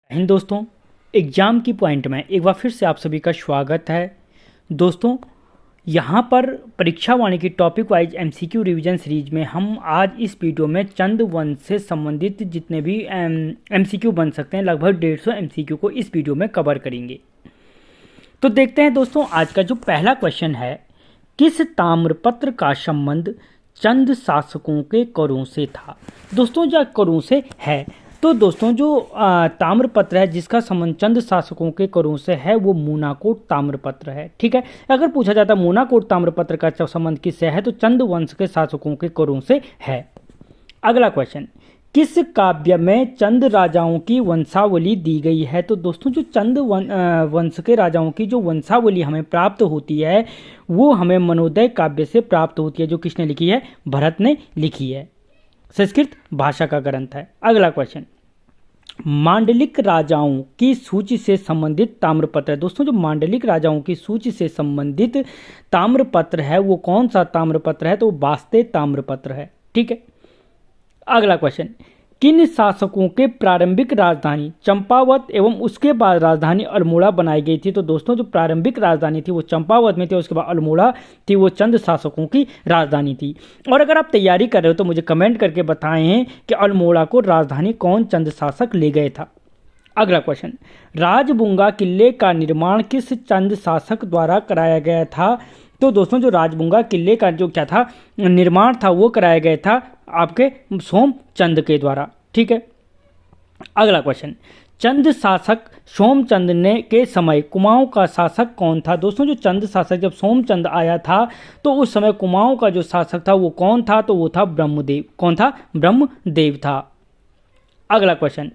हिंद दोस्तों, एग्ज़ाम की पॉइंट में एक बार फिर से आप सभी का स्वागत है। दोस्तों, यहाँ पर परीक्षा वाणी की topic wise MCQ revision series में हम आज इस वीडियो में चंद वंश से संबंधित जितने भी एमसीक्यू बन सकते हैं, लगभग 150 एमसीक्यू को इस वीडियो में कवर करेंगे। तो देखते हैं दोस्तों, आज का जो पहला क्वेश्चन है, किस ताम्रपत्र का संबंध चंद शासकों के करों से था। दोस्तों, जो करों से है, तो दोस्तों जो ताम्रपत्र है जिसका संबंध चंद शासकों के करों से है वो मूनाकोट ताम्रपत्र है। ठीक है, अगर पूछा जाता है मूनाकोट ताम्रपत्र का संबंध किससे है, तो चंद वंश के शासकों के करों से है। अगला क्वेश्चन, किस काव्य में चंद राजाओं की वंशावली दी गई है। तो दोस्तों जो चंद वंश के राजाओं की जो वंशावली हमें प्राप्त होती है वो हमें मनोदय काव्य से प्राप्त होती है, जो किसने लिखी है, भरत ने लिखी है। संस्कृत भाषा का ग्रंथ है। अगला क्वेश्चन, मांडलिक राजाओं की सूची से संबंधित ताम्रपत्र है। दोस्तों जो मांडलिक राजाओं की सूची से संबंधित ताम्रपत्र है वो कौन सा ताम्रपत्र है, तो वास्ते ताम्रपत्र है। ठीक है, अगला क्वेश्चन, किन शासकों के प्रारंभिक राजधानी चंपावत एवं उसके बाद राजधानी अल्मोड़ा बनाई गई थी। तो दोस्तों जो प्रारंभिक राजधानी थी वो चंपावत में थी, उसके बाद अल्मोड़ा थी, वो चंद शासकों की राजधानी थी। और अगर आप तैयारी कर रहे हो तो मुझे कमेंट करके बताएं कि अल्मोड़ा को राजधानी कौन चंद शासक ले गए था। अगला क्वेश्चन, राजबुंगा किले का निर्माण किस चंद शासक द्वारा कराया गया था। तो दोस्तों जो राजबुंगा किले का जो क्या था निर्माण था वो कराया गया था आपके सोमचंद के द्वारा। ठीक है, अगला क्वेश्चन, चंद शासक सोमचंद ने के समय कुमाऊं का शासक कौन था। दोस्तों जो चंद शासक जब सोमचंद आया था तो उस समय कुमाऊं का जो शासक था वो कौन था, तो वो था ब्रह्मदेव। कौन था, ब्रह्मदेव था। अगला क्वेश्चन,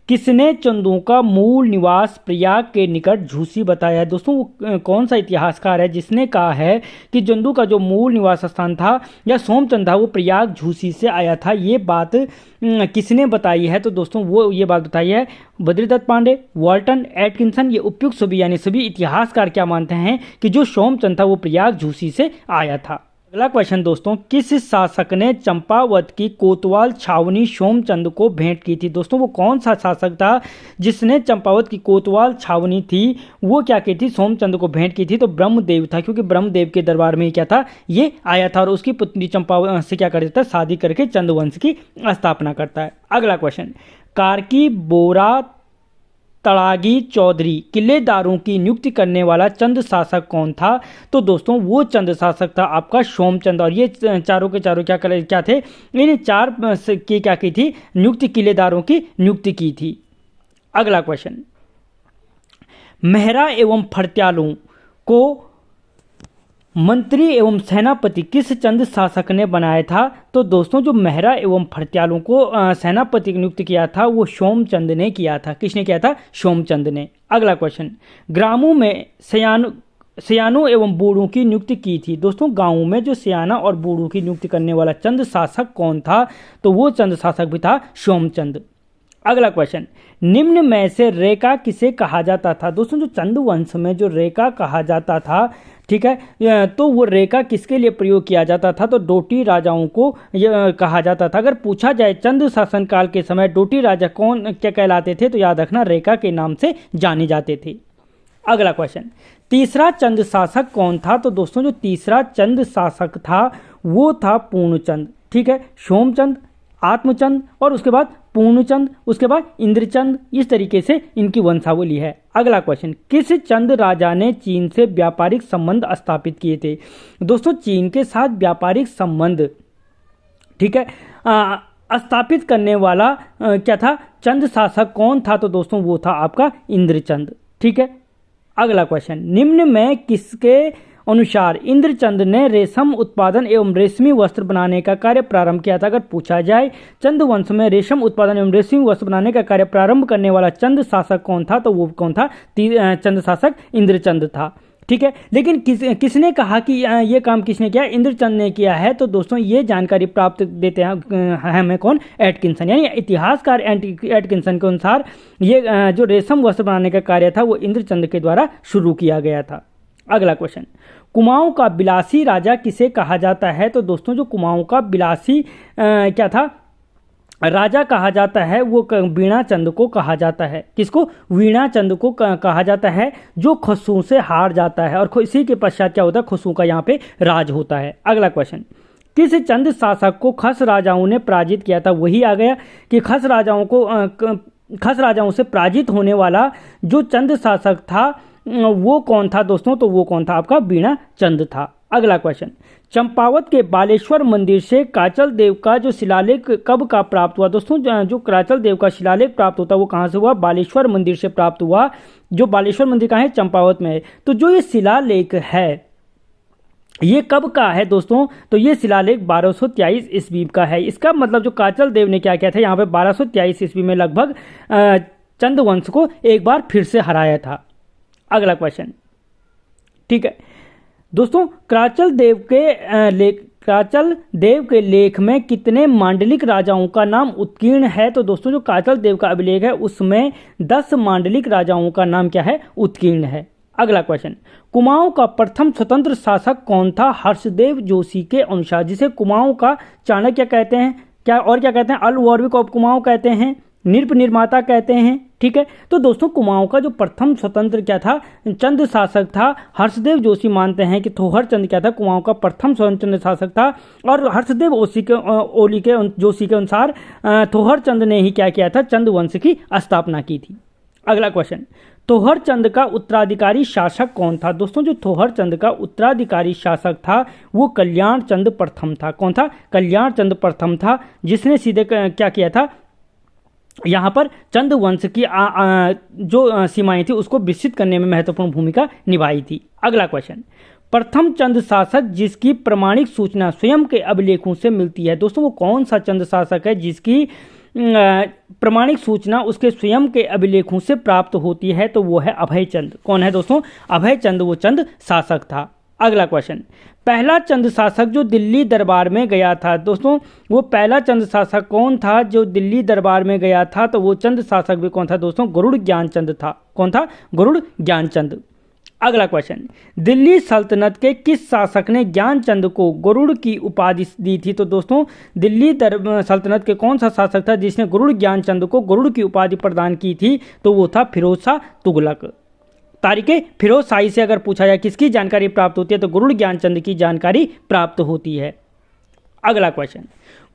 किसने चंदों का मूल निवास प्रयाग के निकट झूसी बताया है। दोस्तों वो कौन सा इतिहासकार है जिसने कहा है कि चंदू का जो मूल निवास स्थान था या सोमचंद था वो प्रयाग झूसी से आया था। ये बात किसने बताई है, तो दोस्तों वो ये बात बताई है बद्रीदत्त पांडे, वॉल्टन, एटकिंसन। ये उपयुक्त सभी यानी सभी इतिहासकार क्या मानते हैं कि जो सोमचंद था वो प्रयाग झूसी से आया था। अगला क्वेश्चन दोस्तों, किस शासक ने चंपावत की कोतवाल छावनी सोमचंद को भेंट की थी। दोस्तों वो कौन सा शासक था जिसने चंपावत की कोतवाल छावनी थी वो क्या की थी, सोमचंद को भेंट की थी, तो ब्रह्मदेव था, क्योंकि ब्रह्मदेव के दरबार में ही क्या था, ये आया था और उसकी पुत्री चंपावत से क्या कर देता है, शादी करके चंद वंश की स्थापना करता है। अगला क्वेश्चन, कार्की बोरा तड़ागी चौधरी किलेदारों की नियुक्ति करने वाला चंद शासक कौन था। तो दोस्तों वो चंद शासक था आपका सोमचंद। और ये चारों के चारों क्या थे, इन चार की क्या की थी, नियुक्ति किलेदारों की नियुक्ति की थी। अगला क्वेश्चन, मेहरा एवं फर्त्यालों को मंत्री एवं सेनापति किस चंद शासक ने बनाया था। तो दोस्तों जो मेहरा एवं फर्त्यालों को सेनापति नियुक्त किया था वो सोमचंद ने किया था। किसने किया था, सोमचंद ने। अगला क्वेश्चन, ग्रामों में सयानों एवं बूढ़ों की नियुक्ति की थी। दोस्तों गांवों में जो सयाना और बूढ़ों की नियुक्ति करने वाला चंद शासक कौन था, तो वो चंद शासक भी था सोमचंद। अगला क्वेश्चन, निम्न में से रेखा किसे कहा जाता था। दोस्तों जो चंद वंश में जो रेखा कहा जाता था, ठीक है, तो वो रेखा किसके लिए प्रयोग किया जाता था, तो डोटी राजाओं को कहा जाता था। अगर पूछा जाए चंद शासनकाल के समय डोटी राजा कौन क्या कहलाते थे, तो याद रखना रेखा के नाम से जाने जाते थे। अगला क्वेश्चन, तीसरा चंद शासक कौन था। तो दोस्तों जो तीसरा चंद शासक था वो था पूर्णचंद। ठीक है, सोमचंद, आत्मचंद और उसके बाद पूर्णचंद, उसके बाद इंद्रचंद, इस तरीके से इनकी वंशावली है। अगला क्वेश्चन, किस चंद राजा ने चीन से व्यापारिक संबंध स्थापित किए थे। दोस्तों चीन के साथ व्यापारिक संबंध, ठीक है, स्थापित करने वाला क्या था, चंद शासक कौन था, तो दोस्तों वो था आपका इंद्रचंद। ठीक है, अगला क्वेश्चन, निम्न में किसके अनुसार इंद्रचंद ने रेशम उत्पादन एवं रेशमी वस्त्र बनाने का कार्य प्रारंभ किया था। अगर पूछा जाए चंद वंश में रेशम उत्पादन एवं रेशमी वस्त्र बनाने का कार्य प्रारंभ करने वाला चंद शासक कौन था, तो वो कौन था, चंद शासक इंद्रचंद था। ठीक है, लेकिन किसने कहा कि ये काम किसने किया, इंद्रचंद ने किया है। तो दोस्तों ये जानकारी प्राप्त देते हैं हमें कौन, एटकिंसन, यानी इतिहासकार एटकिंसन के अनुसार ये जो रेशम वस्त्र बनाने का कार्य था वो इंद्रचंद के द्वारा शुरू किया गया था। अगला क्वेश्चन, कुमाऊं का बिलासी राजा किसे कहा जाता है। तो दोस्तों जो कुमाऊं का बिलासी क्या था, राजा कहा जाता है वो वीणाचंद को कहा जाता है। किसको? वीणाचंद को कहा जाता है, जो खस्सू से हार जाता है, और इसी के पश्चात क्या होता है? खस्सू का यहाँ पे राज होता है। अगला क्वेश्चन, किस चंद शासक को खस राजाओं ने पराजित किया था? वही आ गया कि खस राजाओं से पराजित होने वाला जो चंद शासक था वो कौन था दोस्तों? तो वो कौन था? आपका वीणाचंद था। अगला क्वेश्चन, चंपावत के बालेश्वर मंदिर से काचल देव का जो शिलालेख कब का प्राप्त हुआ? दोस्तों जो काचल देव का शिलालेख प्राप्त होता है वो कहाँ से हुआ? बालेश्वर मंदिर से प्राप्त हुआ। जो बालेश्वर मंदिर कहाँ है? चंपावत में है। तो जो ये शिलालेख है ये कब का है दोस्तों? तो ये शिलालेख 1223 ईस्वी का है। इसका मतलब जो काचल देव ने क्या किया था यहाँ पे 1223 ईस्वी में लगभग चंद वंश को एक बार फिर से हराया था। अगला क्वेश्चन, ठीक है दोस्तों, काचल देव के लेख में कितने मांडलिक राजाओं का नाम उत्कीर्ण है? तो दोस्तों जो काचल देव का अभिलेख है उसमें 10 मांडलिक राजाओं का नाम क्या है? उत्कीर्ण है। अगला क्वेश्चन, कुमाऊं का प्रथम स्वतंत्र शासक कौन था हर्षदेव जोशी के अनुसार? जिसे कुमाऊं का चाणक्य कहते हैं, क्या कहते हैं? अल वॉरविक ऑफ कुमाऊं कहते हैं, नृप निर्माता कहते हैं। ठीक है, तो दोस्तों कुमाऊं का जो प्रथम स्वतंत्र क्या था? चंद शासक था। हर्षदेव जोशी मानते हैं कि थोहर चंद क्या था? कुमाऊं का प्रथम स्वतंत्र शासक था। और हर्षदेव जोशी के अनुसार थोहर चंद ने ही क्या किया था? चंद वंश की स्थापना की थी। अगला क्वेश्चन, थोहर चंद का उत्तराधिकारी शासक कौन था? दोस्तों जो थोहर चंद का उत्तराधिकारी शासक था वो कल्याण चंद प्रथम था। कौन था? कल्याण चंद प्रथम था, जिसने सीधे क्या किया था? यहाँ पर चंद वंश की जो सीमाएं थी उसको विस्तृत करने में महत्वपूर्ण भूमिका निभाई थी। अगला क्वेश्चन, प्रथम चंद शासक जिसकी प्रमाणिक सूचना स्वयं के अभिलेखों से मिलती है? दोस्तों वो कौन सा चंद शासक है जिसकी प्रमाणिक सूचना उसके स्वयं के अभिलेखों से प्राप्त होती है? तो वो है अभय चंद। कौन है दोस्तों? अभय चंद वो चंद शासक था। अगला क्वेश्चन, पहला चंद शासक जो दिल्ली दरबार में गया था? दोस्तों वो पहला चंद शासक कौन था जो दिल्ली दरबार में गया था? तो वो चंद शासक भी कौन था दोस्तों? गरुड़ ज्ञानचंद था। कौन था? गरुड़ ज्ञानचंद। अगला क्वेश्चन, दिल्ली सल्तनत के किस शासक ने ज्ञानचंद को गरुड़ की उपाधि दी थी? तो दोस्तों दिल्ली सल्तनत के कौन सा शासक था जिसने गरुड़ ज्ञानचंद को गरुड़ की उपाधि प्रदान की थी? तो वो था फिरोज शाह तुगलक। तारीखे फिरोज शाही से अगर पूछा जाए किसकी जानकारी प्राप्त होती है तो गरुड़ ज्ञानचंद की जानकारी प्राप्त होती है। अगला क्वेश्चन,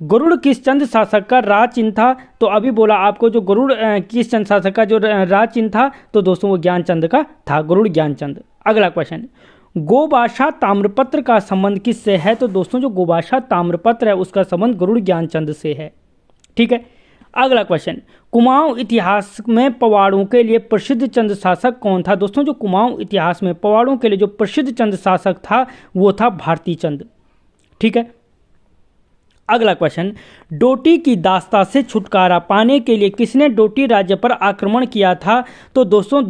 गरुड़ किस चंद शासक का राज चिन्ह था? तो अभी बोला आपको जो गरुड़ किस चंद शासक का जो राज चिन्ह था तो दोस्तों वो ज्ञानचंद का था, गरुड़ ज्ञानचंद। अगला क्वेश्चन, गोबाशा ताम्रपत्र का संबंध किससे है? तो दोस्तों जो गोबाशा ताम्रपत्र है उसका संबंध गरुड़ ज्ञानचंद से है। ठीक है, अगला क्वेश्चन, कुमाऊं इतिहास में पवाड़ों के लिए प्रसिद्ध चंद शासक कौन था? दोस्तों जो कुमाऊं इतिहास में पवाड़ों के लिए जो प्रसिद्ध चंद शासक था वो था भारती चंद। ठीक है, अगला क्वेश्चन, डोटी की दास्ता से छुटकारा पाने के लिए किसने डोटी राज्य पर आक्रमण किया था? तो दोस्तों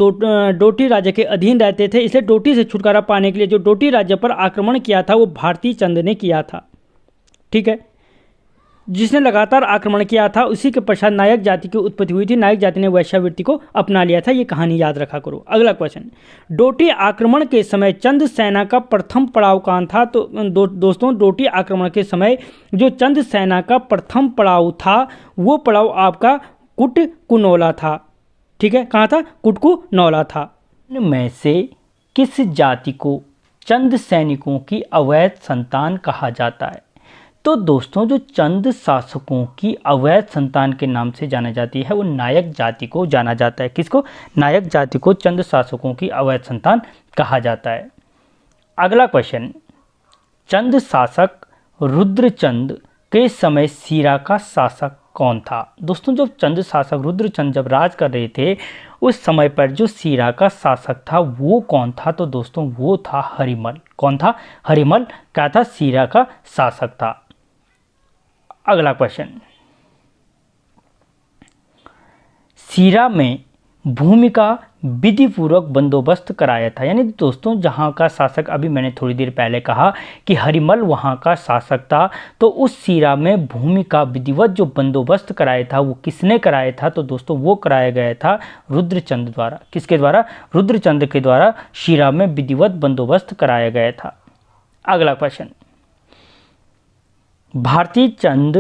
डोटी राज्य के अधीन रहते थे, इसलिए डोटी से छुटकारा पाने के लिए जो डोटी राज्य पर आक्रमण किया था वो भारती चंद ने किया था। ठीक है, जिसने लगातार आक्रमण किया था उसी के पश्चात नायक जाति की उत्पत्ति हुई थी। नायक जाति ने वैश्यावृत्ति को अपना लिया था। ये कहानी याद रखा करो। अगला क्वेश्चन, डोटी आक्रमण के समय चंद सेना का प्रथम पड़ाव कहाँ था? तो दोस्तों डोटी आक्रमण के समय जो चंद सेना का प्रथम पड़ाव था वो पड़ाव आपका कुटकुनौला था। ठीक है, कहाँ था? कुटकुनौला था। इनमें से किस जाति को चंद सैनिकों की अवैध संतान कहा जाता है? तो दोस्तों जो चंद शासकों की अवैध संतान के नाम से जाना जाती है वो नायक जाति को जाना जाता है। किसको? नायक जाति को चंद शासकों की अवैध संतान कहा जाता है। अगला क्वेश्चन, चंद शासक रुद्रचंद के समय सीरा का शासक कौन था? दोस्तों जब चंद शासक रुद्रचंद जब राज कर रहे थे उस समय पर जो सीरा का शासक था वो कौन था? तो दोस्तों वो था हरिमल। कौन था? हरिमल क्या था? सीरा का शासक था। अगला क्वेश्चन, सीरा में भूमि का विधिपूर्वक बंदोबस्त कराया था। यानी दोस्तों जहाँ का शासक अभी मैंने थोड़ी देर पहले कहा कि हरिमल वहाँ का शासक था, तो उस सीरा में भूमि का विधिवत जो बंदोबस्त कराया था वो किसने कराया था? तो दोस्तों वो कराया गया था रुद्रचंद द्वारा। किसके द्वारा? रुद्रचंद के द्वारा सीरा में विधिवत बंदोबस्त कराया गया था। अगला क्वेश्चन, भारती चंद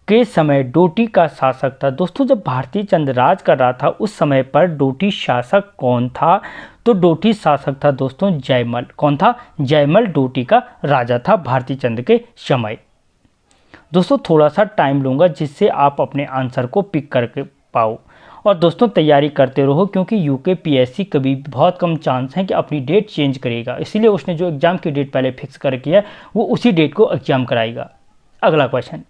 के समय डोटी का शासक था? दोस्तों जब भारती चंद राज कर रहा था उस समय पर डोटी शासक कौन था? तो डोटी शासक था दोस्तों जयमल। कौन था? जयमल डोटी का राजा था भारती चंद के समय। दोस्तों थोड़ा सा टाइम लूँगा जिससे आप अपने आंसर को पिक करके पाओ, और दोस्तों तैयारी करते रहो क्योंकि यूके पीएससी कभी बहुत कम चांस है कि अपनी डेट चेंज करेगा, इसीलिए उसने जो एग्ज़ाम की डेट पहले फिक्स करके है वो उसी डेट को एग्ज़ाम कराएगा। अगला क्वेश्चन,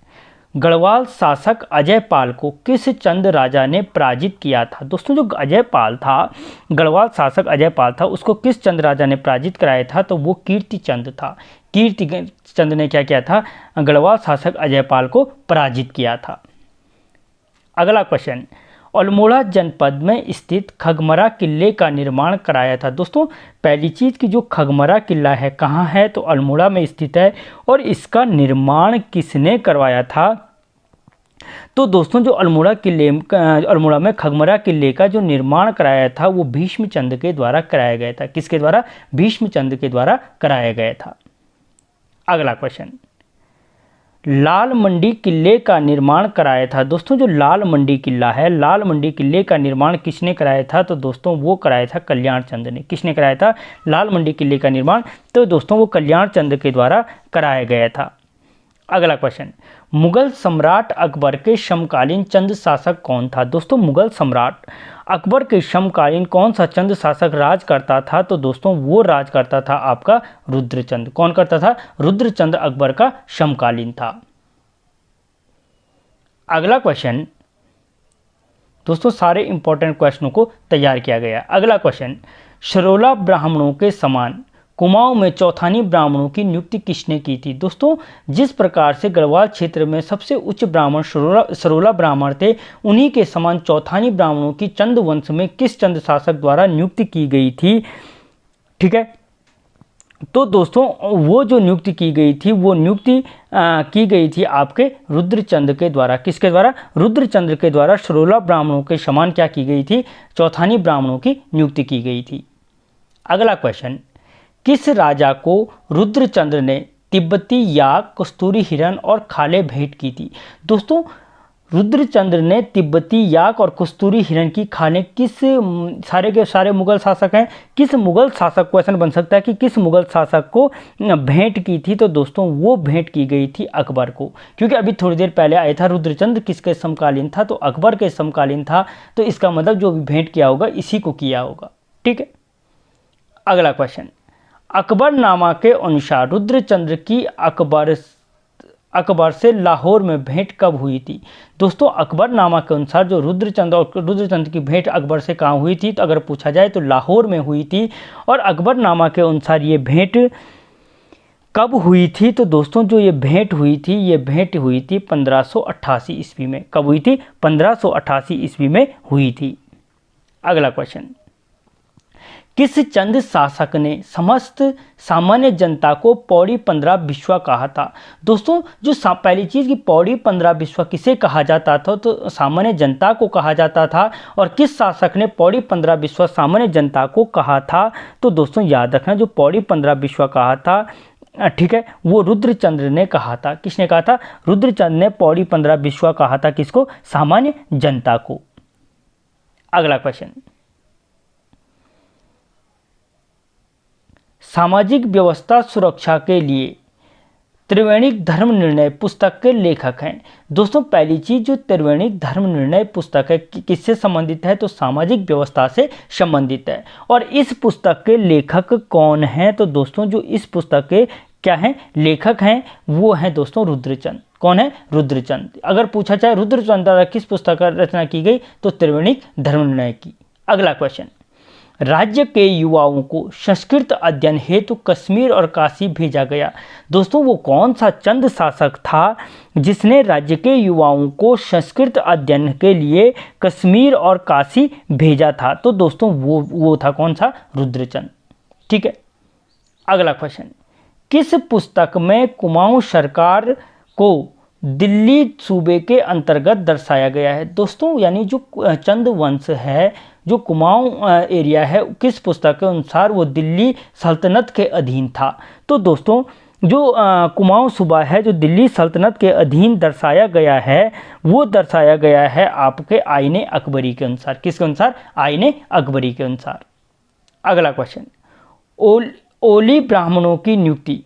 गढ़वाल शासक अजय पाल को किस चंद राजा ने पराजित किया था? दोस्तों जो अजय पाल था, गढ़वाल शासक अजय पाल था, उसको किस चंद राजा ने पराजित कराया था? तो वो कीर्ति चंद था। कीर्ति चंद ने क्या किया था? गढ़वाल शासक अजय पाल को पराजित किया था। अगला क्वेश्चन, अल्मोड़ा जनपद में स्थित खगमरा किले का निर्माण कराया था? दोस्तों पहली चीज़ कि जो खगमरा किला है कहाँ है? तो अल्मोड़ा में स्थित है। और इसका निर्माण किसने करवाया था? तो दोस्तों जो अल्मोड़ा में खगमरा किले का जो निर्माण कराया था वो भीष्मचंद के द्वारा कराया गया था। किसके द्वारा? भीष्मचंद के द्वारा कराया गया था। अगला क्वेश्चन, लाल मंडी किले का निर्माण कराया था? दोस्तों जो लाल मंडी किला है, लाल मंडी किले का निर्माण किसने कराया था? तो दोस्तों वो कराया था कल्याण चंद ने। किसने कराया था लाल मंडी किले का निर्माण? तो दोस्तों वो कल्याण चंद के द्वारा कराया गया था। अगला क्वेश्चन, मुगल सम्राट अकबर के समकालीन चंद शासक कौन था? दोस्तों मुगल सम्राट अकबर के समकालीन कौन सा चंद शासक राज करता था? तो दोस्तों वो राज करता था आपका रुद्रचंद। कौन करता था? रुद्रचंद अकबर का समकालीन था। अगला क्वेश्चन, दोस्तों सारे इंपॉर्टेंट क्वेश्चनों को तैयार किया गया। अगला क्वेश्चन, सरोला ब्राह्मणों के समान कुमाऊं में चौथानी ब्राह्मणों की नियुक्ति किसने की थी? दोस्तों जिस प्रकार से गढ़वाल क्षेत्र में सबसे उच्च ब्राह्मण सरोला ब्राह्मण थे, उन्हीं के समान चौथानी ब्राह्मणों की चंद वंश में किस चंद शासक द्वारा नियुक्ति की गई थी? ठीक है, तो दोस्तों वो जो नियुक्ति की गई थी वो नियुक्ति की गई थी आपके रुद्रचंद के द्वारा। किसके द्वारा? रुद्रचंद के द्वारा सरोला ब्राह्मणों के समान क्या की गई थी? चौथानी ब्राह्मणों की नियुक्ति की गई थी। अगला क्वेश्चन, किस राजा को रुद्रचंद ने तिब्बती याक, कस्तूरी हिरण और खाले भेंट की थी? दोस्तों रुद्रचंद्र ने तिब्बती याक और कस्तूरी हिरण की खालें किस, सारे के सारे मुगल शासक हैं, किस मुगल शासक, क्वेश्चन बन सकता है कि किस मुगल शासक को भेंट की थी? तो दोस्तों वो भेंट की गई थी अकबर को, क्योंकि अभी थोड़ी देर पहले आया था रुद्रचंद्र किसके समकालीन था? तो अकबर के समकालीन था, तो इसका मतलब जो भी भेंट किया होगा इसी को किया होगा। ठीक है। अगला क्वेश्चन, अकबरनामा के अनुसार रुद्रचंद्र की अकबर से लाहौर में भेंट कब हुई थी? दोस्तों अकबरनामा के अनुसार जो रुद्रचंद्र की भेंट अकबर से कहाँ हुई थी? तो अगर पूछा जाए तो लाहौर में हुई थी। और अकबरनामा के अनुसार ये भेंट कब हुई थी? तो दोस्तों जो ये भेंट हुई थी 1588 ईस्वी में। कब हुई थी? 1588 ईस्वी में हुई थी। अगला क्वेश्चन, किस चंद शासक ने समस्त सामान्य जनता को पौड़ी 15 बिस्वा कहा था? दोस्तों जो पहली चीज़ कि पौड़ी 15 बिस्वा किसे कहा जाता था? तो सामान्य जनता को कहा जाता था। और किस शासक ने पौड़ी 15 बिस्वा सामान्य जनता को कहा था? तो दोस्तों याद रखना जो पौड़ी 15 बिस्वा कहा था, ठीक है, वो रुद्रचंद्र ने कहा था। किसने कहा था? रुद्रचंद्र ने पौड़ी 15 बिस्वा कहा था। किसको? सामान्य जनता को। अगला क्वेश्चन, सामाजिक व्यवस्था सुरक्षा के लिए त्रिवेणिक धर्म निर्णय पुस्तक के लेखक हैं। दोस्तों पहली चीज जो त्रिवेणिक धर्म निर्णय पुस्तक है किससे संबंधित है? तो सामाजिक व्यवस्था से संबंधित है। और इस पुस्तक के लेखक कौन हैं? तो दोस्तों जो इस पुस्तक के क्या हैं लेखक हैं वो हैं दोस्तों रुद्रचंद। कौन है? रुद्रचंद। अगर पूछा जाए रुद्रचंद द्वारा किस पुस्तक का रचना की गई तो त्रिवेणिक धर्म निर्णय की। अगला क्वेश्चन, राज्य के युवाओं को संस्कृत अध्ययन हेतु कश्मीर और काशी भेजा गया। दोस्तों वो कौन सा चंद शासक था जिसने राज्य के युवाओं को संस्कृत अध्ययन के लिए कश्मीर और काशी भेजा था? तो दोस्तों वो था कौन सा? रुद्रचंद। ठीक है। अगला क्वेश्चन, किस पुस्तक में कुमाऊं सरकार को दिल्ली सूबे के अंतर्गत दर्शाया गया है? दोस्तों यानी जो चंद वंश है, जो कुमाऊं एरिया है, किस पुस्तक के अनुसार वो दिल्ली सल्तनत के अधीन था? तो दोस्तों जो कुमाऊं सूबा है जो दिल्ली सल्तनत के अधीन दर्शाया गया है, वो दर्शाया गया है आपके आईने अकबरी के अनुसार। किसके अनुसार? आईने अकबरी के अनुसार। अगला क्वेश्चन, ओली ब्राह्मणों की नियुक्ति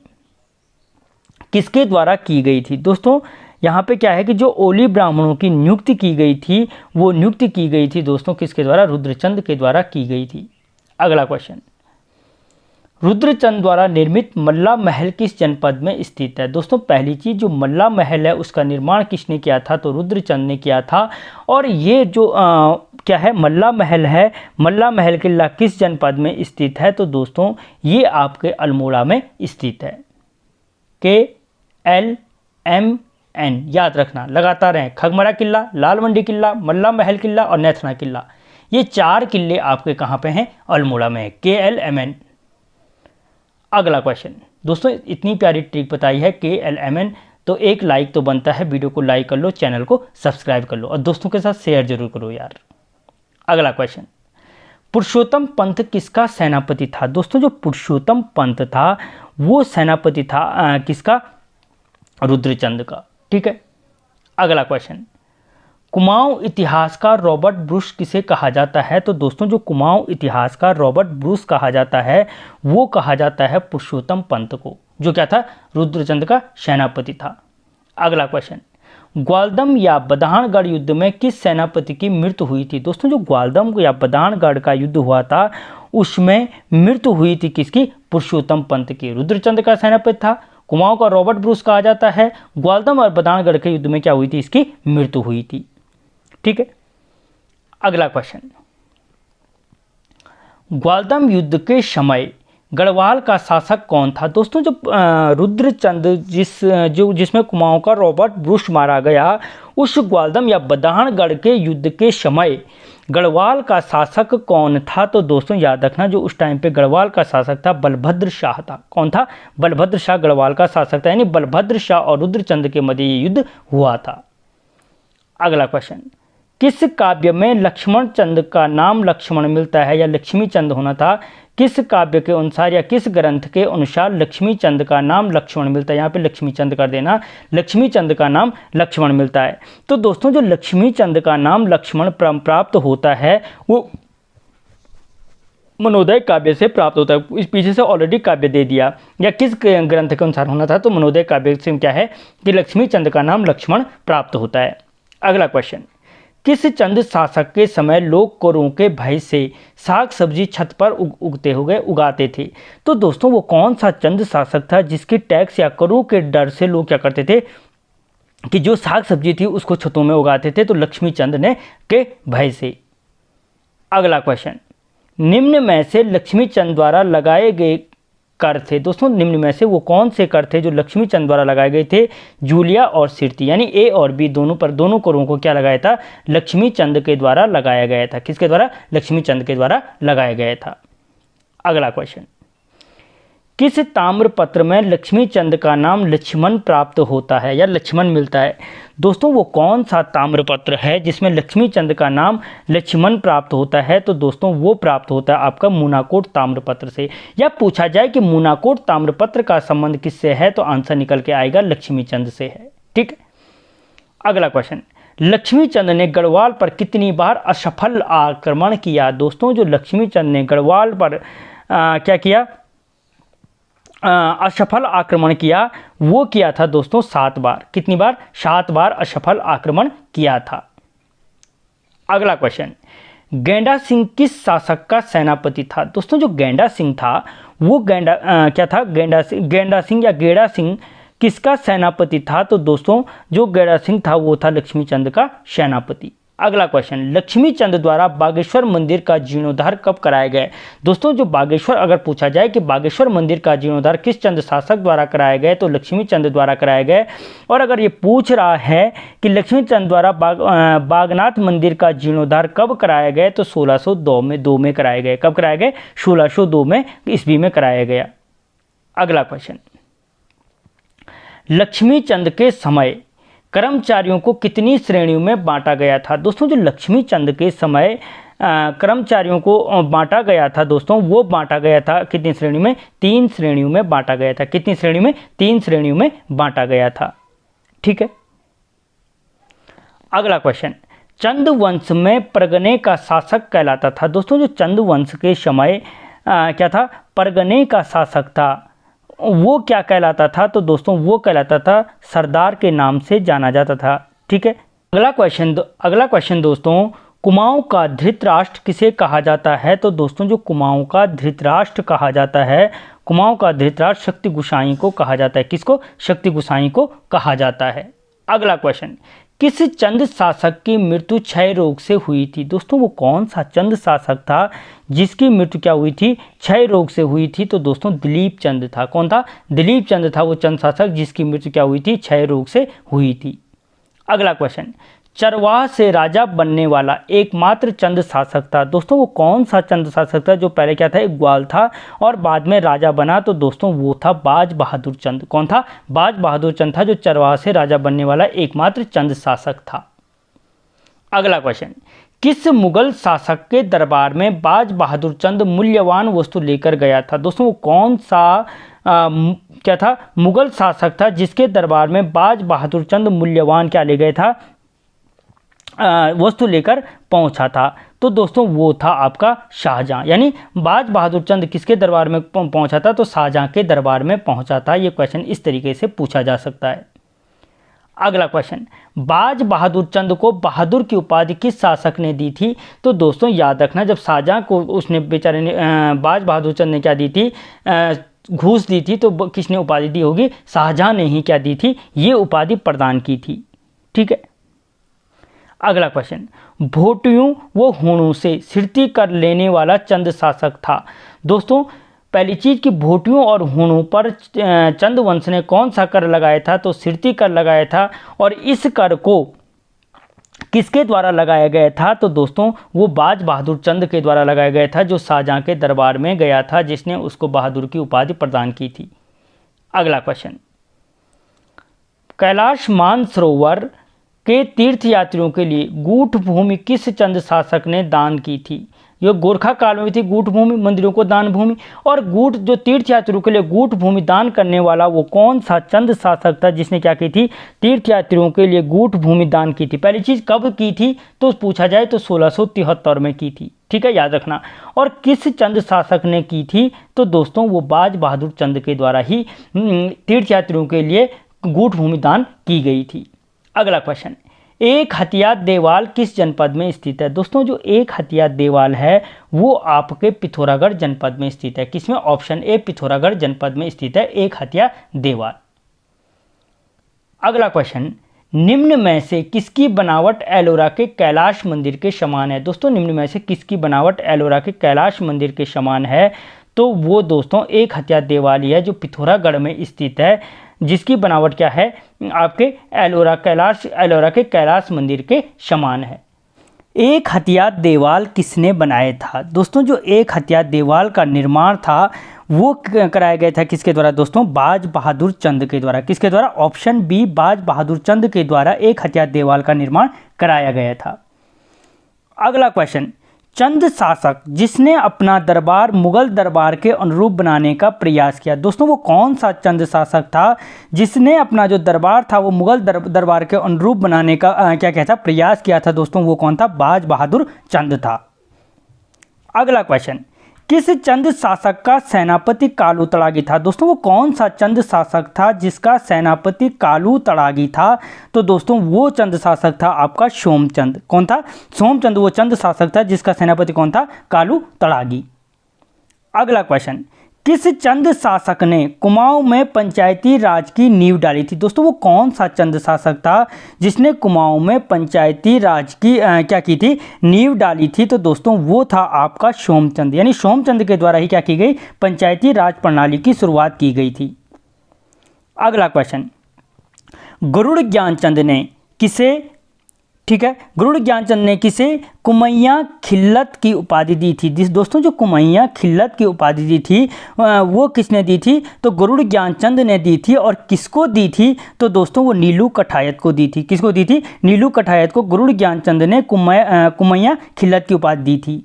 किसके द्वारा की गई थी? दोस्तों यहाँ पे क्या है कि जो ओली ब्राह्मणों की नियुक्ति की गई थी, वो नियुक्ति की गई थी दोस्तों किसके द्वारा? रुद्रचंद के द्वारा की गई थी। अगला क्वेश्चन, रुद्रचंद द्वारा निर्मित मल्ला महल किस जनपद में स्थित है? दोस्तों पहली चीज, जो मल्ला महल है उसका निर्माण किसने किया था? तो रुद्रचंद ने किया था। और ये जो क्या है, मल्ला महल है, मल्ला महल किला किस जनपद में स्थित है? तो दोस्तों ये आपके अल्मोड़ा में स्थित है। KLMN याद रखना, लगातार हैं। खगमरा किला, लाल मंडी किला, मल्ला महल किला और नेथना किला, ये 4 किले आपके कहाँ पे हैं? अल्मोड़ा में। KLMN। अगला क्वेश्चन, दोस्तों इतनी प्यारी ट्रिक बताई है KLMN, तो एक लाइक तो बनता है। वीडियो को लाइक कर लो, चैनल को सब्सक्राइब कर लो और दोस्तों के साथ शेयर जरूर करो यार। अगला क्वेश्चन, पुरुषोत्तम पंत किसका सेनापति था? दोस्तों जो पुरुषोत्तम पंत था वो सेनापति था किसका? रुद्रचंद का। ठीक है। अगला क्वेश्चन, कुमाऊं इतिहासकार रॉबर्ट ब्रूस किसे कहा जाता है? तो दोस्तों जो कुमाऊं इतिहासकार रॉबर्ट ब्रूस कहा जाता है, वो कहा जाता है पुरुषोत्तम पंत को, जो क्या था? रुद्रचंद का सेनापति था। अगला क्वेश्चन, ग्वालदम या बधानगढ़ युद्ध में किस सेनापति की मृत्यु हुई थी? दोस्तों जो ग्वालदम या बधानगढ़ का युद्ध हुआ था उसमें मृत्यु हुई थी किसकी? पुरुषोत्तम पंत की। रुद्रचंद का सेनापति था, कुमाऊं का रॉबर्ट ब्रूस कहा जाता है। ग्वालदम और बधानगढ़ के युद्ध में क्या हुई थी? इसकी मृत्यु हुई थी। ठीक है। अगला क्वेश्चन, ग्वालदम युद्ध के समय गढ़वाल का शासक कौन था? दोस्तों जो रुद्रचंद जिसमें कुमाऊं का रॉबर्ट ब्रूस मारा गया, उस ग्वालदम या बधानगढ़ के युद्ध के समय गढ़वाल का शासक कौन था? तो दोस्तों याद रखना, जो उस टाइम पे गढ़वाल का शासक था बलभद्र शाह था। कौन था? बलभद्र शाह गढ़वाल का शासक था, यानी बलभद्र शाह और रुद्रचंद के मध्य ये युद्ध हुआ था। अगला क्वेश्चन, किस काव्य में लक्ष्मण चंद का नाम लक्ष्मण मिलता है? या लक्ष्मी चंद होना था। किस काव्य के अनुसार या किस ग्रंथ के अनुसार लक्ष्मी चंद का नाम लक्ष्मण मिलता है? यहाँ पे लक्ष्मी चंद कर देना, लक्ष्मी चंद का नाम लक्ष्मण मिलता है। तो दोस्तों जो लक्ष्मी चंद का नाम लक्ष्मण प्राप्त होता है वो मनोदय काव्य से प्राप्त होता है। इस पीछे से ऑलरेडी काव्य दे दिया। या किस ग्रंथ के अनुसार होना था? तो मनोदय काव्य से क्या है कि लक्ष्मी चंद का नाम लक्ष्मण प्राप्त होता है। अगला क्वेश्चन, किस चंद शासक के समय लोग करों के भय से साग सब्जी छत पर उगाते थे? तो दोस्तों वो कौन सा चंद शासक था जिसके टैक्स या करों के डर से लोग क्या करते थे कि जो साग सब्जी थी उसको छतों में उगाते थे? तो लक्ष्मी चंद ने के भय से। अगला क्वेश्चन, निम्न में से लक्ष्मी चंद द्वारा लगाए गए कर थे? दोस्तों निम्न में से वो कौन से कर थे जो लक्ष्मी चंद द्वारा लगाए गए थे? जूलिया और सिरती, यानी ए और बी दोनों करों को क्या लगाया था? लक्ष्मी चंद के द्वारा लगाया गया था। किसके द्वारा? लक्ष्मी चंद के द्वारा लगाया गया था। अगला क्वेश्चन, किस ताम्रपत्र में लक्ष्मी चंद का नाम लक्ष्मण प्राप्त होता है या लक्ष्मण मिलता है? दोस्तों वो कौन सा ताम्रपत्र है जिसमें लक्ष्मी चंद का नाम लक्ष्मण प्राप्त होता है? तो दोस्तों वो प्राप्त होता है आपका मूनाकोट ताम्रपत्र से। या पूछा जाए कि मूनाकोट ताम्रपत्र का संबंध किससे है, तो आंसर निकल के आएगा लक्ष्मी चंद से है। ठीक है। अगला क्वेश्चन, लक्ष्मी चंद ने गढ़वाल पर कितनी बार असफल आक्रमण किया? दोस्तों जो लक्ष्मी चंद ने गढ़वाल पर क्या किया? असफल आक्रमण किया, वो किया था दोस्तों 7 बार। कितनी बार? 7 बार असफल आक्रमण किया था। अगला क्वेश्चन, गेंडा सिंह किस शासक का सेनापति था? दोस्तों जो गेंडा सिंह था वो क्या था? गेंडा सिंह या गेड़ा सिंह किसका सेनापति था? तो दोस्तों जो गेड़ा सिंह था वो था लक्ष्मी चंद का सेनापति। अगला क्वेश्चन, लक्ष्मी चंद द्वारा बागेश्वर मंदिर का जीर्णोद्धार कब कराया गया? दोस्तों जो बागेश्वर, अगर पूछा जाए कि बागेश्वर मंदिर का जीर्णोद्धार किस चंद शासक द्वारा कराया गया, तो लक्ष्मी चंद द्वारा कराया गया। और अगर ये पूछ रहा है कि लक्ष्मी चंद द्वारा बागनाथ मंदिर का जीर्णोद्धार कब कराया गया, तो 1602 में कराया गया। कब कराया गया? 1602 में ईस्वी में कराया गया। अगला क्वेश्चन, लक्ष्मी चंद के समय कर्मचारियों को कितनी श्रेणियों में बांटा गया था? दोस्तों जो लक्ष्मी चंद के समय कर्मचारियों को बांटा गया था दोस्तों, वो बांटा गया था कितनी श्रेणी में? 3 श्रेणियों में बांटा गया था। कितनी श्रेणी में? 3 श्रेणियों में बांटा गया था। ठीक है। अगला क्वेश्चन, चंद वंश में परगने का शासक कहलाता था। दोस्तों जो चंद वंश के समय क्या था? परगने का शासक था। वो क्या कहलाता था? तो दोस्तों वो कहलाता था सरदार के नाम से जाना जाता था। ठीक है। अगला क्वेश्चन दोस्तों, कुमाऊं का धृतराष्ट्र किसे कहा जाता है? तो दोस्तों जो कुमाऊं का धृतराष्ट्र कहा जाता है, कुमाऊं का धृतराष्ट्र शक्ति गोसाई को कहा जाता है। किसको? शक्ति गोसाई को कहा जाता है। अगला क्वेश्चन, किस चंद शासक की मृत्यु क्षय रोग से हुई थी? दोस्तों वो कौन सा चंद शासक था जिसकी मृत्यु क्या हुई थी? क्षय रोग से हुई थी। तो दोस्तों दिलीप चंद था। कौन था? दिलीप चंद था वो चंद शासक जिसकी मृत्यु क्या हुई थी? क्षय रोग से हुई थी। अगला क्वेश्चन, चरवाह से राजा बनने वाला एकमात्र चंद शासक था। दोस्तों वो कौन सा चंद शासक था जो पहले क्या था? एक ग्वाल था और बाद में राजा बना? तो दोस्तों वो था बाज बहादुर चंद। कौन था? बाज बहादुर चंद था जो चरवाह से राजा बनने वाला एकमात्र चंद शासक था। अगला क्वेश्चन, किस मुगल शासक के दरबार में बाज बहादुर चंद मूल्यवान वस्तु लेकर गया था? दोस्तों वो कौन सा क्या था? मुगल शासक था जिसके दरबार में बाज बहादुर चंद मूल्यवान क्या ले गए था? वस्तु लेकर पहुंचा था। तो दोस्तों वो था आपका शाहजहां। यानी बाज बहादुर चंद किसके दरबार में पहुंचा था? तो शाहजहां के दरबार में पहुंचा था। ये क्वेश्चन इस तरीके से पूछा जा सकता है। अगला क्वेश्चन, बाज बहादुर चंद को बहादुर की उपाधि किस शासक ने दी थी? तो दोस्तों याद रखना, जब शाहजहां को उसने बेचारे ने बाज बहादुर चंद ने क्या दी थी? घूस दी थी। तो किसने उपाधि दी होगी? शाहजहां ने ही क्या दी थी? ये उपाधि प्रदान की थी। ठीक है। अगला क्वेश्चन, भोटियों व हूणों से सिरती कर लेने वाला चंद शासक था। दोस्तों पहली चीज कि भोटियों और हूणों पर चंद वंश ने कौन सा कर लगाया था? तो सिरती कर लगाया था। और इस कर को किसके द्वारा लगाया गया था? तो दोस्तों वो बाज बहादुर चंद के द्वारा लगाया गया था जो शाहजहां के दरबार में गया था, जिसने उसको बहादुर की उपाधि प्रदान की थी। अगला क्वेश्चन, कैलाश मानसरोवर के तीर्थयात्रियों के लिए गूढ़ भूमि किस चंद शासक ने दान की थी? ये गोरखा काल में भी थी गूढ़ भूमि, मंदिरों को दान भूमि। और गूढ़ जो तीर्थयात्रियों के लिए गूढ़ भूमि दान करने वाला वो कौन सा चंद शासक था जिसने क्या की थी? तीर्थयात्रियों के लिए गूढ़ भूमि दान की थी। पहली चीज कब की थी? तो पूछा जाए तो 1673 में की थी। ठीक है, याद रखना। और किस चंद शासक ने की थी? तो दोस्तों वो बाज बहादुर चंद के द्वारा ही तीर्थयात्रियों के लिए गूढ़ भूमि दान की गई थी। अगला क्वेश्चन, एक हथिया देवाल किस जनपद में स्थित है? दोस्तों जो एक हथिया देवाल है वो आपके पिथौरागढ़ जनपद में स्थित है। किसमें? ऑप्शन ए पिथौरागढ़ जनपद में स्थित है एक हथिया देवाल। अगला क्वेश्चन, निम्न में से किसकी बनावट एलोरा के कैलाश मंदिर के समान है? दोस्तों निम्न में से किसकी बनावट एलोरा के कैलाश मंदिर के समान है? तो वो दोस्तों एक हथिया देवाल है जो पिथौरागढ़ में स्थित है, जिसकी बनावट क्या है? आपके एलोरा के कैलाश मंदिर के समान है। एक हथिया देवाल किसने बनाया था? दोस्तों जो एक हथिया देवाल का निर्माण था वो कराया गया था किसके द्वारा? दोस्तों बाज बहादुर चंद के द्वारा। किसके द्वारा? ऑप्शन बी बाज बहादुर चंद के द्वारा एक हथिया देवाल का निर्माण कराया गया था। अगला क्वेश्चन, चंद शासक जिसने अपना दरबार मुगल दरबार के अनुरूप बनाने का प्रयास किया। दोस्तों वो कौन सा चंद शासक था जिसने अपना जो दरबार था वो मुगल दरबार के अनुरूप बनाने का क्या कहता प्रयास किया था? दोस्तों वो कौन था? बाज बहादुर चंद था। अगला क्वेश्चन, किस चंद शासक का सेनापति कालू तड़ागी था? दोस्तों वो कौन सा चंद शासक था जिसका सेनापति कालू तड़ागी था? तो दोस्तों वो चंद शासक था आपका सोमचंद। कौन था? सोमचंद वो चंद शासक था जिसका सेनापति कौन था? कालू तड़ागी। अगला क्वेश्चन, किस चंद शासक ने कुमाऊं में पंचायती राज की नींव डाली थी? दोस्तों वो कौन सा चंद शासक था जिसने कुमाऊं में पंचायती राज की क्या की थी? नींव डाली थी। तो दोस्तों वो था आपका सोमचंद। यानी सोमचंद के द्वारा ही क्या की गई? पंचायती राज प्रणाली की शुरुआत की गई थी। अगला क्वेश्चन, गरुड़ ज्ञानचंद ने किसे ठीक है। गरुड़ ज्ञानचंद ने किसे कुमैया खिल्लत की उपाधि दी थी? दोस्तों जो कुमैया खिल्लत की उपाधि दी थी वो किसने दी थी? तो गरुड़ ज्ञानचंद ने दी थी। और किसको दी थी? तो दोस्तों वो नीलू कठायत को दी थी। किसको दी थी? नीलू कठायत को गरुड़ ज्ञानचंद ने कुमैया खिल्लत की उपाधि दी थी।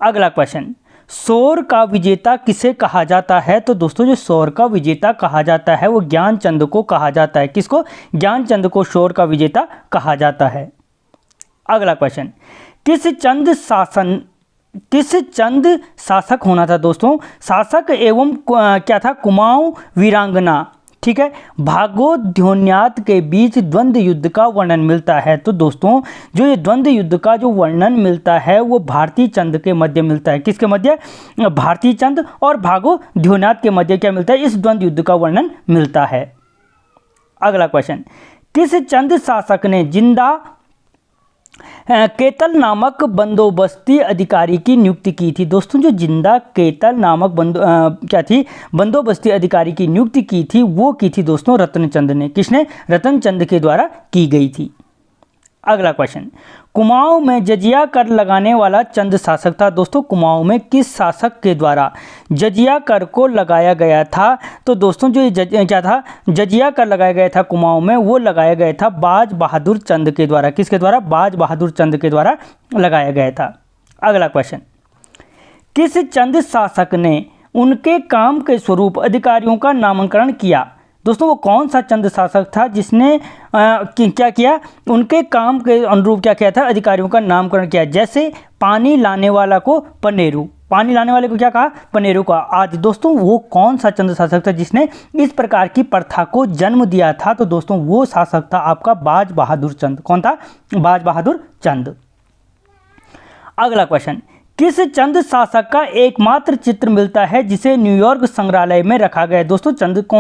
अगला क्वेश्चन, शोर का विजेता किसे कहा जाता है? तो दोस्तों जो शोर का विजेता कहा जाता है वो ज्ञानचंद को कहा जाता है। किसको? ज्ञानचंद को शोर का विजेता कहा जाता है। अगला क्वेश्चन, किस चंद शासक होना था? दोस्तों शासक एवं क्या था? कुमाऊं वीरांगना, ठीक है। भागोद्योन्यात के बीच द्वंद्व युद्ध का वर्णन मिलता है। तो दोस्तों जो ये द्वंद्व युद्ध का जो वर्णन मिलता है वो भारती चंद के मध्य मिलता है। किसके मध्य? भारती चंद और भागोद्योन्यात के मध्य क्या मिलता है? इस द्वंद्व युद्ध का वर्णन मिलता है। अगला क्वेश्चन, किस चंद शासक ने जिंदा केतल नामक बंदोबस्ती अधिकारी की नियुक्ति की थी? दोस्तों जो जिंदा केतल नामक बंदोबस्ती अधिकारी की नियुक्ति की थी वो की थी दोस्तों रतनचंद ने। किसने? रतनचंद के द्वारा की गई थी। अगला क्वेश्चन, कुमाऊं में जजिया कर लगाने वाला चंद शासक था? दोस्तों कुमाऊं में किस शासक के द्वारा जजिया कर को लगाया गया था? तो दोस्तों जो क्या था? जजिया कर लगाया गया था कुमाऊं में, वो लगाया गया था बाज बहादुर चंद के द्वारा। किसके द्वारा? बाज बहादुर चंद के द्वारा लगाया गया था। अगला क्वेश्चन, किस चंद शासक ने उनके काम के स्वरूप अधिकारियों का नामकरण किया? दोस्तों वो कौन सा चंद शासक था जिसने क्या किया? उनके काम के अनुरूप क्या किया था? अधिकारियों का नामकरण किया। जैसे पानी लाने वाला को पनेरू, पानी लाने वाले को क्या कहा? पनेरू का आदि। दोस्तों वो कौन सा चंद शासक था जिसने इस प्रकार की प्रथा को जन्म दिया था? तो दोस्तों वो शासक था आपका बाज बहादुर चंद। कौन था? बाज बहादुर चंद। अगला क्वेश्चन, किस चंद शासक का एकमात्र चित्र मिलता है जिसे न्यूयॉर्क संग्रहालय में रखा गया है? दोस्तों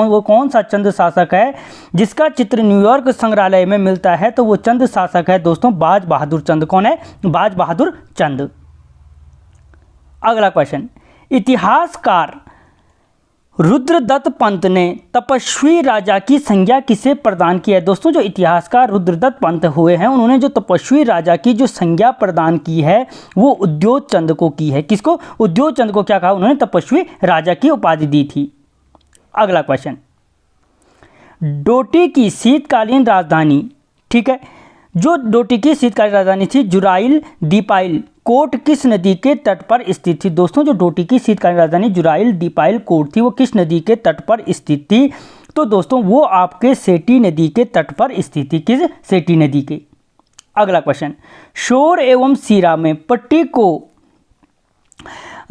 वो कौन सा चंद शासक है जिसका चित्र न्यूयॉर्क संग्रहालय में मिलता है? तो वो चंद शासक है दोस्तों बाज बहादुर चंद। कौन है? बाज बहादुर चंद। अगला क्वेश्चन, इतिहासकार रुद्रदत्त पंत ने तपस्वी राजा की संज्ञा किसे प्रदान की है? दोस्तों जो इतिहासकार रुद्रदत्त पंत हुए हैं उन्होंने जो तपस्वी राजा की जो संज्ञा प्रदान की है वो उद्योत चंद को की है। किसको? उद्योत चंद को क्या कहा? उन्होंने तपस्वी राजा की उपाधि दी थी। अगला क्वेश्चन, डोटी की शीतकालीन राजधानी, ठीक है, जो डोटी की शीतकालीन राजधानी थी जुराइल दीपाइल कोट किस नदी के तट पर स्थित थी? दोस्तों जो डोटी की शीतकालीन राजधानी जुराइल दीपाइल कोट थी वो किस नदी के तट पर स्थित थी? तो दोस्तों वो आपके सेठी नदी के तट पर स्थित थी। किस? सेठी नदी के। अगला क्वेश्चन, शोर एवं सीरा में पट्टी को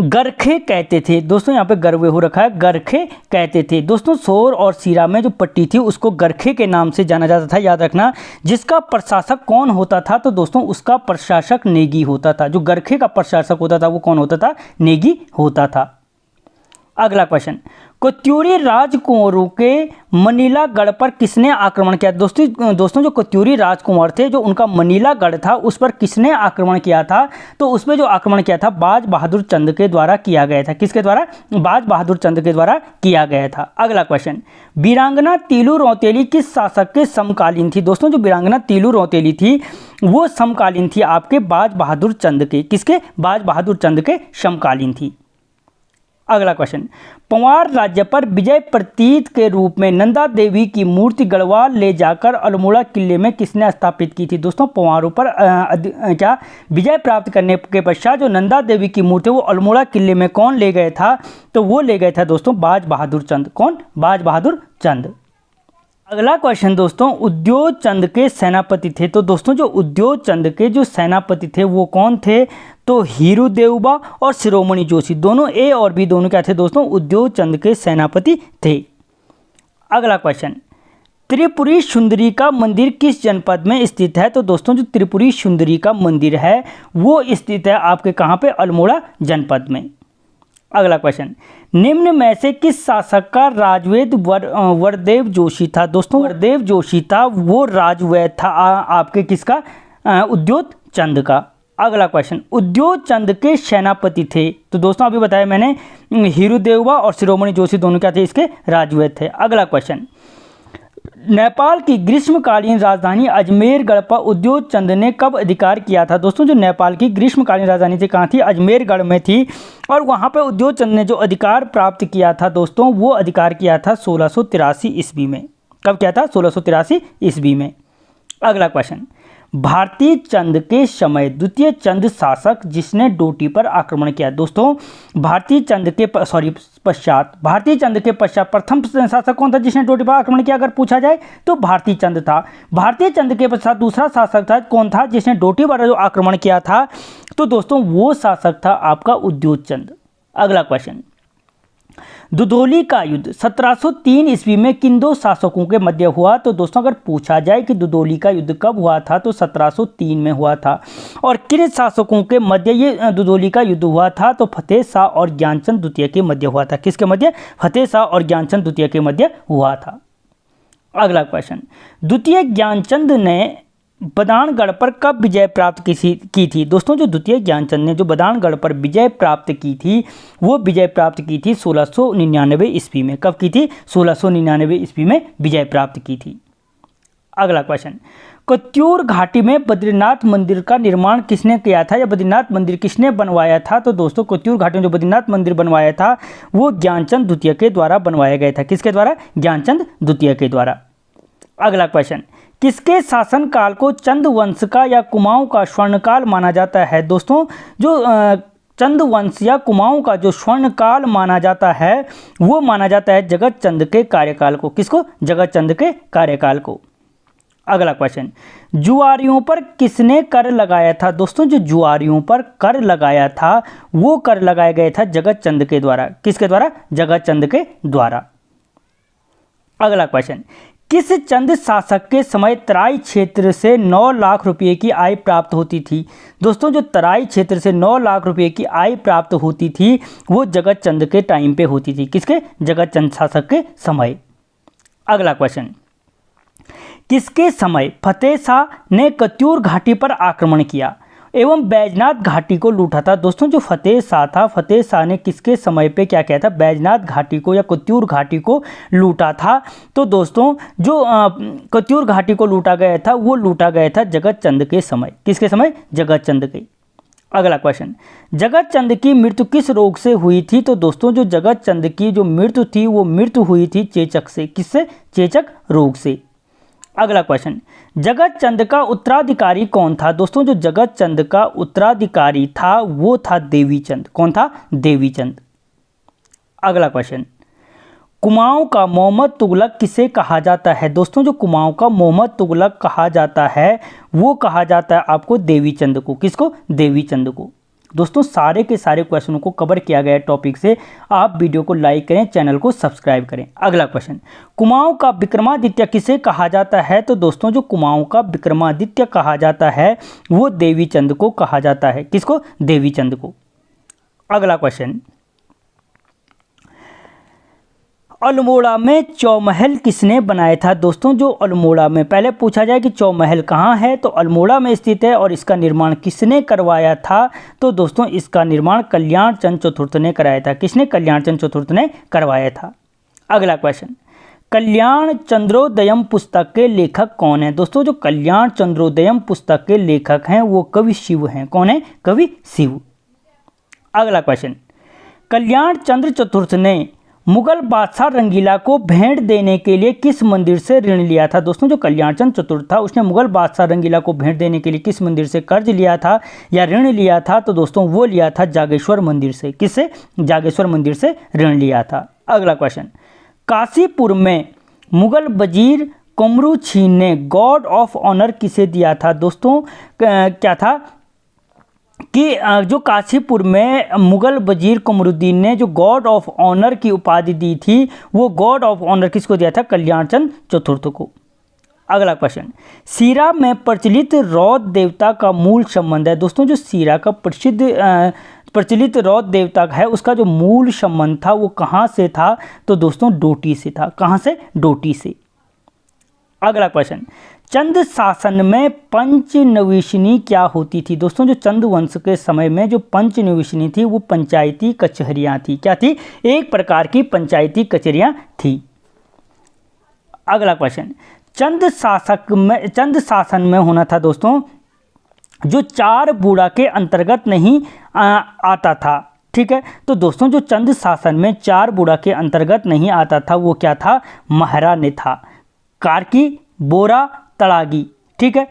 गरखे कहते थे। दोस्तों यहाँ पे गर्वे हो रखा है, गरखे कहते थे। दोस्तों शोर और सीरा में जो पट्टी थी उसको गरखे के नाम से जाना जाता था, याद रखना। जिसका प्रशासक कौन होता था? तो दोस्तों उसका प्रशासक नेगी होता था। जो गरखे का प्रशासक होता था वो कौन होता था? नेगी होता था। अगला क्वेश्चन, कोत्यूरी राजकुंवरों के मनीला गढ़ पर किसने आक्रमण किया? दोस्तों जो कोत्यूरी राजकुंवर थे जो उनका मनीला गढ़ था उस पर किसने आक्रमण किया था? तो उसमें जो आक्रमण किया था बाज बहादुर चंद के द्वारा किया गया था। किसके द्वारा? बाज बहादुर चंद के द्वारा किया गया था। अगला क्वेश्चन, वीरांगना तीलू रौतेली किस शासक के समकालीन थी? दोस्तों जो वीरांगना तीलू रौतेली थी वो समकालीन थी आपके बाज बहादुर चंद के। किसके? बाज बहादुर चंद के समकालीन थी। अगला क्वेश्चन, पंवार राज्य पर विजय प्रतीत के रूप में नंदा देवी की मूर्ति गढ़वाल ले जाकर अल्मोड़ा किले में किसने स्थापित की थी? दोस्तों पंवारों पर क्या विजय प्राप्त करने के पश्चात जो नंदा देवी की मूर्ति वो अल्मोड़ा किले में कौन ले गए था? तो वो ले गए था दोस्तों बाज बहादुर चंद। कौन? बाज बहादुर चंद। अगला क्वेश्चन दोस्तों, उद्योत चंद के सेनापति थे। तो दोस्तों जो उद्योत चंद के जो सेनापति थे वो कौन थे? तो हीरू देवबा और शिरोमणि जोशी, दोनों ए और बी दोनों क्या थे दोस्तों? उद्योत चंद के सेनापति थे। अगला क्वेश्चन, त्रिपुरी सुंदरी का मंदिर किस जनपद में स्थित है? तो दोस्तों जो त्रिपुरी सुंदरी का मंदिर है वो स्थित है आपके कहाँ पे? अल्मोड़ा जनपद में। अगला क्वेश्चन, निम्न में से किस शासक का राजवैद वरदेव जोशी था? दोस्तों वरदेव जोशी था वो राजवैद था आपके किसका? उद्योत चंद का। अगला क्वेश्चन, उद्योत चंद के सेनापति थे। तो दोस्तों अभी बताया मैंने हीरू देवबा और शिरोमणि जोशी दोनों क्या थे? इसके राजवैद थे। अगला क्वेश्चन, नेपाल की ग्रीष्मकालीन राजधानी अजमेरगढ़ पर उद्योग चंद ने कब अधिकार किया था? दोस्तों जो नेपाल की ग्रीष्मकालीन राजधानी थी कहाँ थी? अजमेरगढ़ में थी। और वहाँ पर उद्योग चंद ने जो अधिकार प्राप्त किया था दोस्तों, वो अधिकार किया था 1683 ईस्वी में। कब किया था? 1683 ईस्वी में। अगला क्वेश्चन, भारतीय चंद के समय द्वितीय चंद शासक जिसने डोटी पर आक्रमण किया। दोस्तों भारतीय चंद के पश्चात प्रथम शासक कौन था जिसने डोटी पर आक्रमण किया? अगर पूछा जाए तो भारतीय चंद था। भारतीय चंद के पश्चात दूसरा शासक था, कौन था जिसने डोटी पर जो आक्रमण किया था? तो दोस्तों वो शासक था आपका उद्योग चंद। अगला क्वेश्चन, दुधौली का युद्ध 1703 ईस्वी में किन दो शासकों के मध्य हुआ? तो दोस्तों अगर पूछा जाए कि दुधौली का युद्ध कब हुआ था, तो 1703 में हुआ था। और किन शासकों के मध्य ये दुधौली का युद्ध हुआ था? तो फतेह शाह और ज्ञानचंद द्वितीय के मध्य हुआ था। किसके मध्य? फतेह शाह और ज्ञानचंद द्वितीय के मध्य हुआ था। अगला क्वेश्चन, द्वितीय ज्ञानचंद ने बदानगढ़ पर कब विजय प्राप्त की थी? दोस्तों जो द्वितीय ज्ञानचंद ने जो बदानगढ़ पर विजय प्राप्त की थी, वो विजय प्राप्त की थी 1699 ईस्वी में। कब की थी? 1699 ईस्वी में विजय प्राप्त की थी। अगला क्वेश्चन, कत्यूर घाटी में बद्रीनाथ मंदिर का निर्माण किसने किया था, या बद्रीनाथ मंदिर किसने बनवाया था? तो दोस्तों कत्यूर घाटी में जो बद्रीनाथ मंदिर बनवाया था वो ज्ञानचंद द्वितीय के द्वारा बनवाया गया था। किसके द्वारा? ज्ञानचंद द्वितीय के द्वारा। अगला क्वेश्चन, किसके शासनकाल को चंद वंश का या कुमाऊं का स्वर्णकाल माना जाता है? दोस्तों जो चंद वंश या कुमाऊं का जो स्वर्णकाल माना जाता है वो माना जाता है जगत चंद के कार्यकाल को। किसको? जगत चंद के कार्यकाल को। अगला क्वेश्चन, जुआरियों पर किसने कर लगाया था? दोस्तों जो जुआरियों पर कर लगाया था वो कर लगाया गया था जगत चंद के द्वारा। किसके द्वारा? जगत चंद के द्वारा। अगला क्वेश्चन, किस चंद शासक के समय तराई क्षेत्र से 9 लाख रुपए की आय प्राप्त होती थी? दोस्तों जो तराई क्षेत्र से 9 लाख रुपए की आय प्राप्त होती थी वो जगत चंद के टाइम पे होती थी। किसके? जगत चंद शासक के समय। अगला क्वेश्चन, किसके समय फतेह शाह ने कत्यूर घाटी पर आक्रमण किया एवं बैजनाथ घाटी को लूटा था? दोस्तों जो फतेह शाह था, फतेह शाह ने किसके समय पे क्या किया था? बैजनाथ घाटी को या कत्यूर घाटी को लूटा था। तो दोस्तों जो कत्यूर घाटी को लूटा गया था वो लूटा गया था जगत चंद के समय। किसके समय? जगत चंद के। अगला क्वेश्चन, जगत चंद की मृत्यु किस रोग से हुई थी? तो दोस्तों जो जगत चंद की जो मृत्यु थी वो मृत्यु हुई थी चेचक से। किससे? चेचक रोग से। अगला क्वेश्चन, जगत चंद का उत्तराधिकारी कौन था? दोस्तों जो जगत चंद का उत्तराधिकारी था वो था देवी चंद। कौन था? देवी चंद। अगला क्वेश्चन, कुमाऊं का मोहम्मद तुगलक किसे कहा जाता है? दोस्तों जो कुमाऊं का मोहम्मद तुगलक कहा जाता है वो कहा जाता है आपको देवी चंद को। किसको? देवी चंद को। दोस्तों सारे के सारे क्वेश्चनों को कवर किया गया टॉपिक से। आप वीडियो को लाइक करें, चैनल को सब्सक्राइब करें। अगला क्वेश्चन, कुमाऊं का विक्रमादित्य किसे कहा जाता है? तो दोस्तों जो कुमाऊं का विक्रमादित्य कहा जाता है वो देवी चंद को कहा जाता है। किसको? देवी चंद को। अगला क्वेश्चन, अल्मोड़ा में चौमहल किसने बनाया था? दोस्तों जो अल्मोड़ा में, पहले पूछा जाए कि चौमहल कहाँ है, तो अल्मोड़ा में स्थित है। और इसका निर्माण किसने करवाया था? तो दोस्तों इसका निर्माण कल्याण चंद चतुर्थ ने कराया था। किसने? कल्याण चंद चतुर्थ ने करवाया था। अगला क्वेश्चन, कल्याण चंद्रोदयम पुस्तक के लेखक कौन है? दोस्तों जो कल्याण चंद्रोदयम पुस्तक के लेखक हैं वो कवि शिव हैं। कौन है? कवि शिव। अगला क्वेश्चन, कल्याण चंद्र चतुर्थ ने मुगल बादशाह रंगीला को भेंट देने के लिए किस मंदिर से ऋण लिया था? दोस्तों जो कल्याण चंद चतुर्थ था उसने मुगल बादशाह रंगीला को भेंट देने के लिए किस मंदिर से कर्ज लिया था या ऋण लिया था? तो दोस्तों वो लिया था जागेश्वर मंदिर से। किससे? जागेश्वर मंदिर से ऋण लिया था। अगला क्वेश्चन, काशीपुर में मुगल वजीर कमरुद्दीन ने गॉड ऑफ ऑनर किसे दिया था? दोस्तों क्या था कि जो काशीपुर में मुगल वजीर कमरुद्दीन ने जो गॉड ऑफ ऑनर की उपाधि दी थी वो गॉड ऑफ ऑनर किसको दिया था? कल्याण चंद चतुर्थ को। अगला क्वेश्चन, सीरा में प्रचलित रौद्र देवता का मूल संबंध है? दोस्तों जो सीरा का प्रचलित रौद्र देवता है उसका जो मूल संबंध था वो कहाँ से था? तो दोस्तों डोटी से था। कहाँ से? डोटी से। अगला क्वेश्चन, चंद शासन में पंचनिवेशिनी क्या होती थी? दोस्तों जो चंद वंश के समय में जो पंचनिवेशिनी थी वो पंचायती कचहरियाँ थी। क्या थी? एक प्रकार की पंचायती कचहरियाँ थी। अगला क्वेश्चन, चंद शासन में होना था दोस्तों जो 4 बूढ़ा के अंतर्गत नहीं आता था। ठीक है, तो दोस्तों जो चंद शासन में 4 बूढ़ा के अंतर्गत नहीं आता था वो क्या था, महरा ने था, कार्की, बोरा, तड़ागी। ठीक है,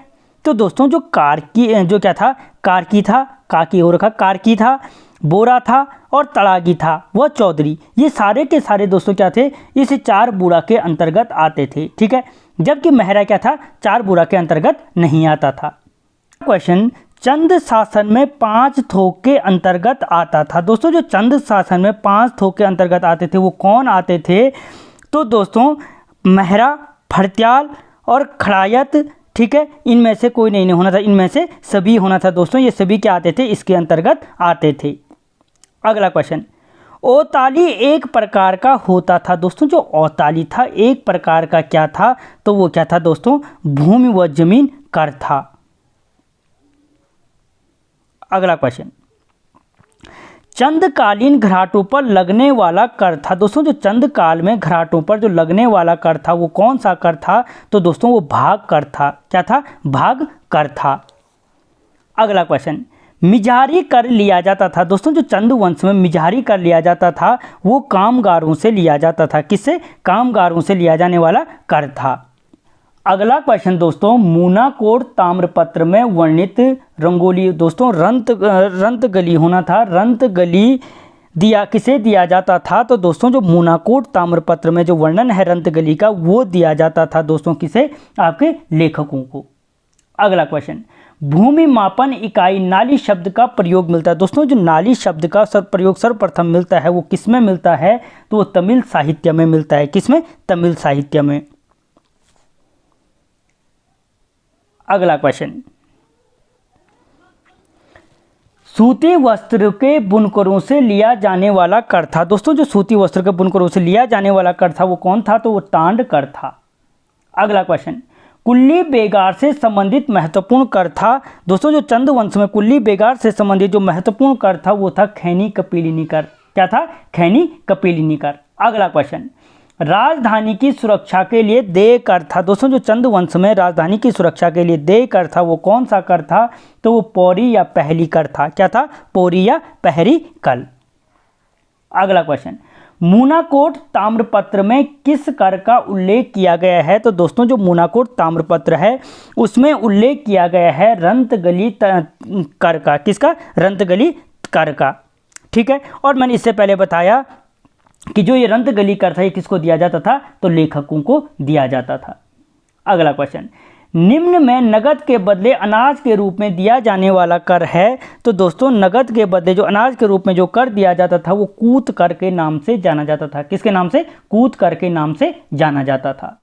तो दोस्तों जो कार्की जो क्या था, कार्की था, काकी हो रखा, कार्की था, बोरा था और तड़ागी था वह चौधरी। ये सारे के सारे दोस्तों क्या थे, इस 4 बूढ़ा के अंतर्गत आते थे। ठीक है, जबकि महरा क्या था, 4 बूढ़ा के अंतर्गत नहीं आता था। क्वेश्चन, चंद शासन में 5 थोक के अंतर्गत आता था। दोस्तों जो चंद शासन में 5 थोक के अंतर्गत आते थे वो कौन आते थे, तो दोस्तों महरा, फड़त्याल और खड़ायत। ठीक है, इनमें से कोई नहीं होना था, इनमें से सभी होना था दोस्तों, ये सभी क्या आते थे, इसके अंतर्गत आते थे। अगला क्वेश्चन, औताली एक प्रकार का होता था। दोस्तों जो औताली था एक प्रकार का क्या था, तो वो क्या था दोस्तों, भूमि व जमीन कर था। अगला क्वेश्चन, चंदकालीन घराटों पर लगने वाला कर था। दोस्तों जो चंद काल में घराटों पर जो लगने वाला कर था वो कौन सा कर था, तो दोस्तों वो भाग कर था। क्या था, भाग कर था। अगला क्वेश्चन, मिजारी कर लिया जाता था। दोस्तों जो चंद वंश में मिजारी कर लिया जाता था वो कामगारों से लिया जाता था। किससे, कामगारों से लिया जाने वाला कर था। अगला क्वेश्चन दोस्तों, मूनाकोट ताम्रपत्र में वर्णित रंगोली। दोस्तों रंतगली होना था, रंतगली दिया किसे दिया जाता था, तो दोस्तों जो मूनाकोट ताम्रपत्र में जो वर्णन है रंतगली का वो दिया जाता था दोस्तों किसे, आपके लेखकों को। अगला क्वेश्चन, भूमि मापन इकाई नाली शब्द का प्रयोग मिलता है। दोस्तों जो नाली शब्द का प्रयोग सर्वप्रथम मिलता है वो किस में मिलता है, तो वो तमिल साहित्य में मिलता है। किसमें, तमिल साहित्य में। अगला क्वेश्चन, सूती वस्त्र के बुनकरों से लिया जाने वाला कर था। दोस्तों जो सूती वस्त्र के बुनकरों से लिया जाने वाला कर था वो कौन था, तो वो तांड कर था। अगला क्वेश्चन, कुल्ली बेगार से संबंधित महत्वपूर्ण कर था। दोस्तों जो चंद वंश में कुल्ली बेगार से संबंधित जो महत्वपूर्ण कर था वो था खैनी कपिलिनी कर। क्या था, खैनी कपिलिनी कर। अगला क्वेश्चन, राजधानी की सुरक्षा के लिए देय कर था। दोस्तों जो चंद वंश में राजधानी की सुरक्षा के लिए देय कर था वो कौन सा कर था, तो वो पौरी या पहली कर था। क्या था, पौरी या पहरी कर। अगला क्वेश्चन, मूनाकोट ताम्रपत्र में किस कर का उल्लेख किया गया है, तो दोस्तों जो मूनाकोट ताम्रपत्र है उसमें उल्लेख किया गया है रंतगली कर का। किसका, रंतगली कर का। ठीक है, और मैंने इससे पहले बताया कि जो ये रंतगली कर था ये किसको दिया जाता था, तो लेखकों को दिया जाता था। अगला क्वेश्चन, निम्न में नगद के बदले अनाज के रूप में दिया जाने वाला कर है, तो दोस्तों नगद के बदले जो अनाज के रूप में जो कर दिया जाता था वो कूत कर के नाम से जाना जाता था। किसके नाम से, कूत कर के नाम से जाना जाता था।